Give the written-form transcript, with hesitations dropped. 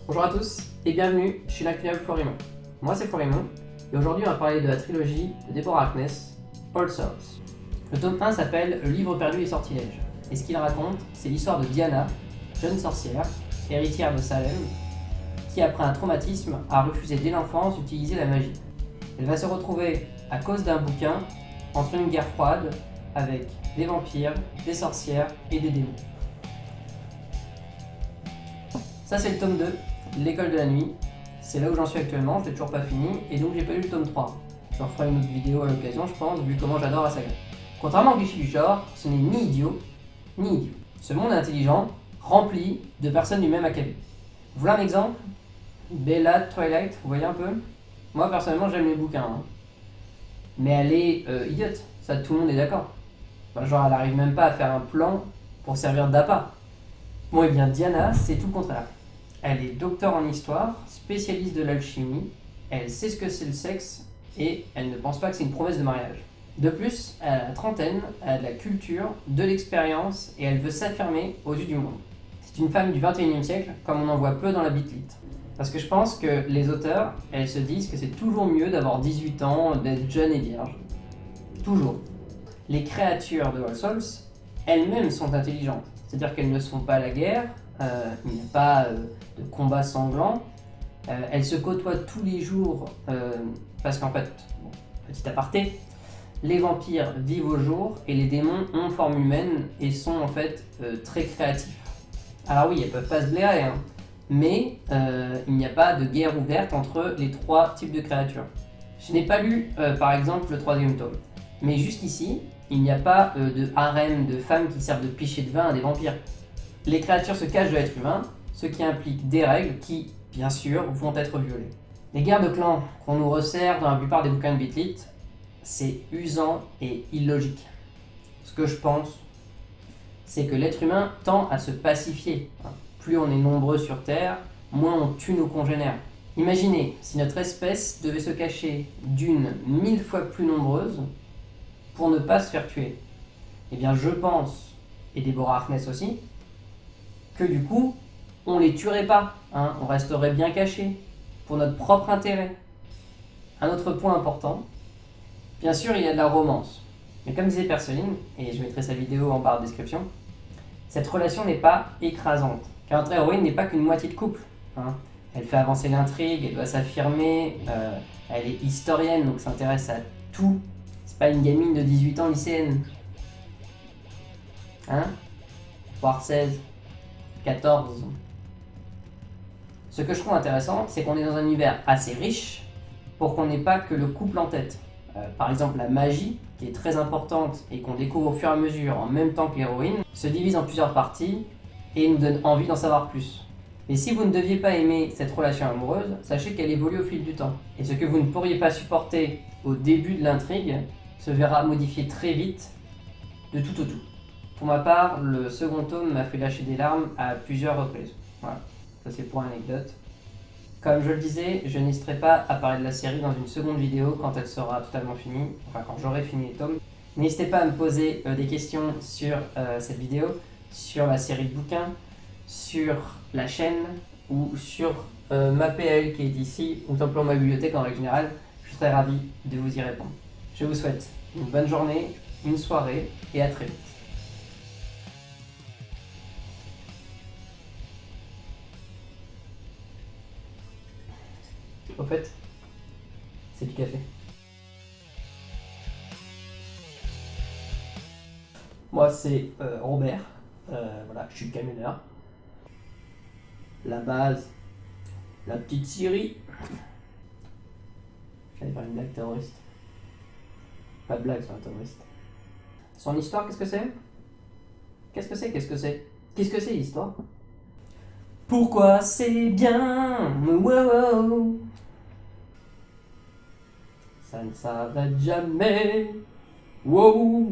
Bonjour à tous et bienvenue chez l'incroyable Florimond. Moi c'est Florimond et aujourd'hui on va parler de la trilogie de Deborah Harkness, All Souls. Le tome 1 s'appelle Le livre perdu des sortilèges et ce qu'il raconte c'est l'histoire de Diana, jeune sorcière, héritière de Salem, qui après un traumatisme a refusé dès l'enfance d'utiliser la magie. Elle va se retrouver à cause d'un bouquin entre une guerre froide avec des vampires, des sorcières et des démons. Ça c'est le tome 2, l'école de la nuit. C'est là où j'en suis actuellement, je l'ai toujours pas fini et donc j'ai pas lu le tome 3. Je referai une autre vidéo à l'occasion je pense, vu comment j'adore la saga. Contrairement au cliché du genre, ce n'est ni idiot, ni idiot. Ce monde est intelligent, rempli de personnes du même acabit. Voilà un exemple, Bella Twilight, vous voyez un peu. Moi personnellement j'aime les bouquins, hein. Mais elle est idiote, ça tout le monde est d'accord. Enfin, genre elle arrive même pas à faire un plan pour servir d'appât. Bon et bien Diana c'est tout le contraire. Elle est docteur en histoire, spécialiste de l'alchimie, elle sait ce que c'est le sexe et elle ne pense pas que c'est une promesse de mariage. De plus, elle a la trentaine, elle a de la culture, de l'expérience et elle veut s'affirmer aux yeux du monde. C'est une femme du 21e siècle comme on en voit peu dans la Beat Lit. Parce que je pense que les auteurs, elles se disent que c'est toujours mieux d'avoir 18 ans, d'être jeune et vierge. Toujours. Les créatures de All Souls, elles-mêmes sont intelligentes. C'est-à-dire qu'elles ne se font pas la guerre, il n'y a pas de combat sanglant. Elles se côtoient tous les jours parce qu'en fait, bon, petit aparté, les vampires vivent au jour et les démons ont forme humaine et sont en fait très créatifs. Alors oui, elles peuvent pas se blairer, hein, mais il n'y a pas de guerre ouverte entre les trois types de créatures. Je n'ai pas lu par exemple le troisième tome, mais jusqu'ici, il n'y a pas de harem de femmes qui servent de pichet de vin à des vampires. Les créatures se cachent de l'être humain, ce qui implique des règles qui, bien sûr, vont être violées. Les guerres de clans qu'on nous resserre dans la plupart des bouquins de Beat Lit, c'est usant et illogique. Ce que je pense, c'est que l'être humain tend à se pacifier. Plus on est nombreux sur Terre, moins on tue nos congénères. Imaginez si notre espèce devait se cacher d'une 1000 fois plus nombreuse pour ne pas se faire tuer. Eh bien je pense, et Deborah Harkness aussi, que du coup, on les tuerait pas, hein, on resterait bien cachés, pour notre propre intérêt. Un autre point important, bien sûr il y a de la romance, mais comme disait Perceline, et je mettrai sa vidéo en barre de description, cette relation n'est pas écrasante, car notre héroïne n'est pas qu'une moitié de couple, hein. Elle fait avancer l'intrigue, elle doit s'affirmer, elle est historienne, donc s'intéresse à tout, c'est pas une gamine de 18 ans lycéenne, hein, voire 16. 14. Ce que je trouve intéressant, c'est qu'on est dans un univers assez riche pour qu'on n'ait pas que le couple en tête. Par exemple, la magie, qui est très importante et qu'on découvre au fur et à mesure en même temps que l'héroïne, se divise en plusieurs parties et nous donne envie d'en savoir plus. Mais si vous ne deviez pas aimer cette relation amoureuse, sachez qu'elle évolue au fil du temps. Et ce que vous ne pourriez pas supporter au début de l'intrigue se verra modifié très vite de tout au tout. Pour ma part, le second tome m'a fait lâcher des larmes à plusieurs reprises. Voilà, ça c'est pour l'anecdote. Comme je le disais, je n'hésiterai pas à parler de la série dans une seconde vidéo quand elle sera totalement finie, enfin quand j'aurai fini les tomes. N'hésitez pas à me poser des questions sur cette vidéo, sur la série de bouquins, sur la chaîne ou sur ma PL qui est ici, ou simplement ma bibliothèque en règle générale. Je serai ravi de vous y répondre. Je vous souhaite une bonne journée, une soirée et à très vite. Au fait, c'est du café. Moi, c'est Robert. Voilà, je suis camionneur. La base, la petite Syrie. J'allais faire une blague terroriste. Pas de blague sur un terroriste. Son histoire, qu'est-ce que c'est? Qu'est-ce que c'est? Qu'est-ce que c'est? Qu'est-ce que c'est l'histoire? Pourquoi c'est bien? Wow. Ça ne s'arrête jamais. Wow.